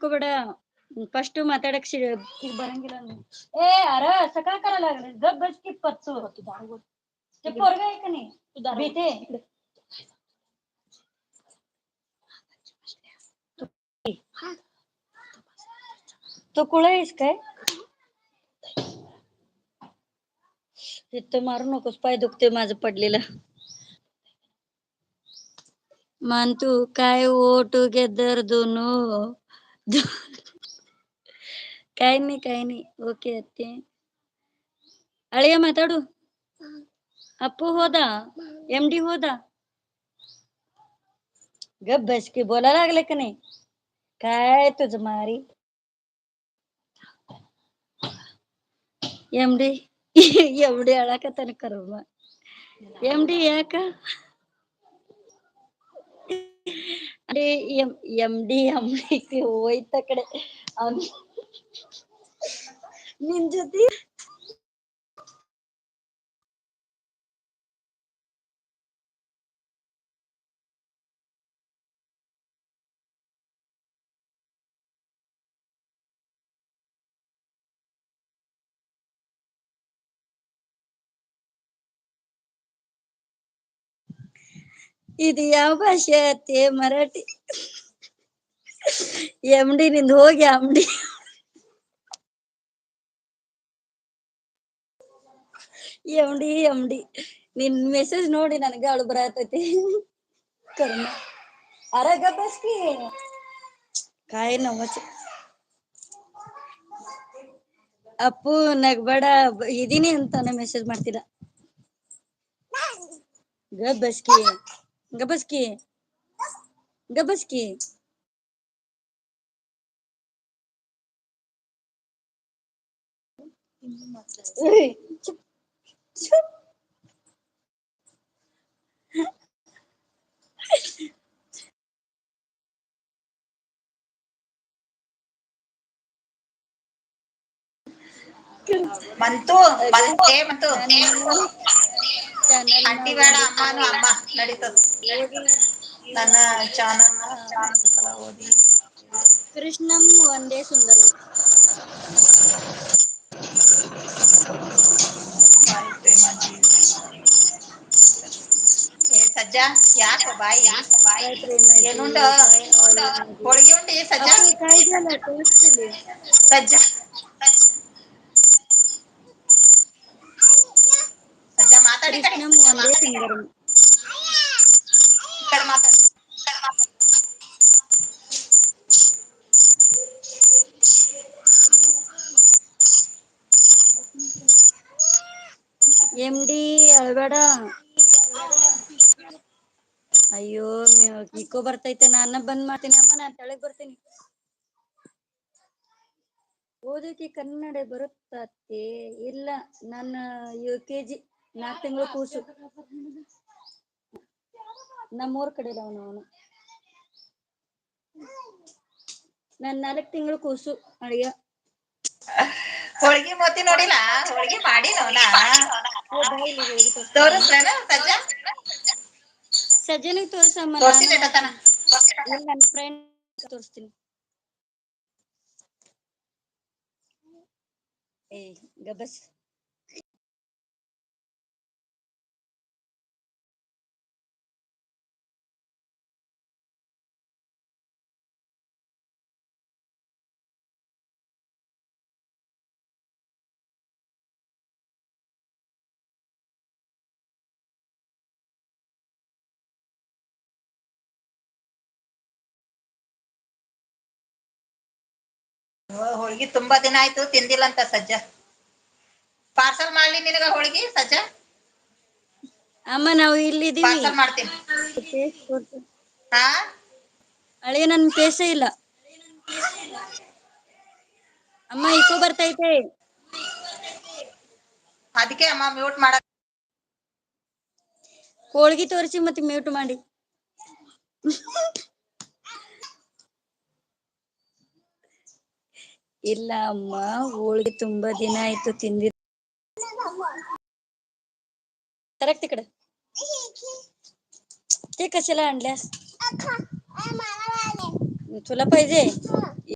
ಮಾಡ್ಕೋಬೇಡ. ಫಸ್ಟ್ ಮಾತಾಡಕ್ ಬರಂಗಿಲ್ಲ ನೀನು. ए अरे असं काय करायला लागले गप बस की पच्चू ते पोरग आहे का नाही भीते तो कुळ आहेस काय तिथं मारू नकोस पाय दुखते माझं पडलेलं मानतू काय ओ टुगेदर दोनो काही नाही ओके अत्ते अळिಯ ಮಾತಾಡು ಅಪ್ಪು ಹೋದ एमडी होदा गप बस की बोलायला लागले का नाही काय तुझ मारी एमडी एवढी अळाकतನ ಕರ್ಮ एमडी ಯಾಕ अरे एमडी एमडी ಹೋಯ್ತ ಕಡೆ ನಿನ್ ಜೊತೆ ಇದು ಯಾವ ಭಾಷೆ ಅತ್ತೆ ಮರಾಠಿ ಎಮ್ಡಿ ನಿಂದ ಹೋಗಿ ಅಂಬಡಿ ಎಮ್ಡಿ ನಿನ್ ಮೆಸೇಜ್ ನೋಡಿ ನನಗೆ ಅಳು ಬರತೈತಿ ಕರ್ಮ अरे गप बस की काय नवच ಅಪ್ಪು ನಗ್ಬೇಡ ಇದೀನಿ ಅಂತಾನೆ ಮೆಸೇಜ್ ಮಾಡ್ತಿಲ್ಲ गप बस की गप बस की गप बस की चुप चुप ಮಂತು ಬಂತೆ ಮಂತು ಚಾನಲ್ ನ ಅಂಟಿ ಬೇಡ ಒಂದು ಸಲ ಅಮ್ಮನು ಅಮ್ಮ ನಡೀತದ ಓದಿ ನನ್ನ ಚಾನಲ್ ಒಂದು ಸಲ ಓದಿ ಕೃಷ್ಣಂ ಒಂದೇ ಸುಂದರಂ ಬಾಯಿ ಪ್ರೇಮಾಜಿ ಏ ಸಜ್ಜಾ ಯಾಕೋ ಬಾಯಿ काय प्रेमाची ಏನುಂಡ काय माझी ಹೋಳಿಗೆ ಉಂಡಿ ಸಜ್ಜಾ अप्पू काय झालं टेस्ट केली ಸಜ್ಜಾ ಸಜ್ಜಾ ಮಾತಾಡಿ ಕಡೆ कृष्णम ಒಂದೇ ಸುಂದರಂ ಈ ಕಡೆ ಮಾತಾಡಿ एमडी ಅಳ್ಬೇಡ ಅಯ್ಯೋ ಇಕೋ ಬರ್ತೈತೆ ನಾನ ಬಂದ್ ಮಾಡ್ತೀನಿ ಅಮ್ಮ ನಾನ್ ತೆಳಗ್ ಬರ್ತೀನಿ ಓದಕ್ಕೆ ಕನ್ನಡ ಬರುತ್ತತ್ತೆ ಇಲ್ಲ ನನ್ನ UKG 4 ತಿಂಗಳು ಕೂಸು ನಮ್ಮೂರ್ ಕಡೆ ಅವನು ನನ್ 4 ತಿಂಗಳು ಕೂಸು ಅಳಿಯ ಹೋಳಿಗೆ ಮೋತಿ ನೋಡಿಲ್ಲ ಹೋಳಿಗೆ ಮಾಡಿ ನೋನಾ ತೋರಿಸ್ಲೇನ ಸಜ್ಜಾ ಸಜ್ಜನಿಗೆ ತೋರ್ಸಮ್ಮ ನಾನು ತೋರ್ಸಿಲ್ಲ ಇಟ್ಟತನ ಮಾಡ್ತೀನಿ ಇಲ್ಲ ನನ್ನ ಫ್ರೆಂಡ್ ತೋರಿಸ್ತೀನಿ ಏ ಗಬಸ್ ಹೋಳಿಗೆ ತುಂಬಾ ದಿನ ಆಯ್ತು ತಿಂದಿಲ್ಲ ಅಂತ ಸಜ್ಜಾ ಪಾರ್ಸಲ್ ಮಾಡ್ಲಿ ನಿನಗ ಹೋಳಿಗೆ ಸಜ್ಜಾ ಅಮ್ಮ ನಾವು ಇಲ್ಲಿದ್ದೀವಿ ಪಾರ್ಸಲ್ ಮಾಡ್ತೀನಿ ಹಾ ಅಳಿಯ ನನ್ ಪೇಸೆ ಇಲ್ಲ ಅಮ್ಮ ಇಕೋ ಬರ್ತೈತೆ ಅದಕ್ಕೆ ಅಮ್ಮ ಮ್ಯೂಟ್ ಮಾಡ ಹೋಳಿಗೆ ತೋರಿಸಿ ಮತ್ತೆ ಮ್ಯೂಟ್ ಮಾಡಿ ಇಲ್ಲ ಅಮ್ಮ ಹೋಳಿಗೆ ತುಂಬಾ ದಿನ ಆಯ್ತು ತಿಂದಿ करेक्ट तिकडे ते कशाला आणल्यास तुला पाहिजे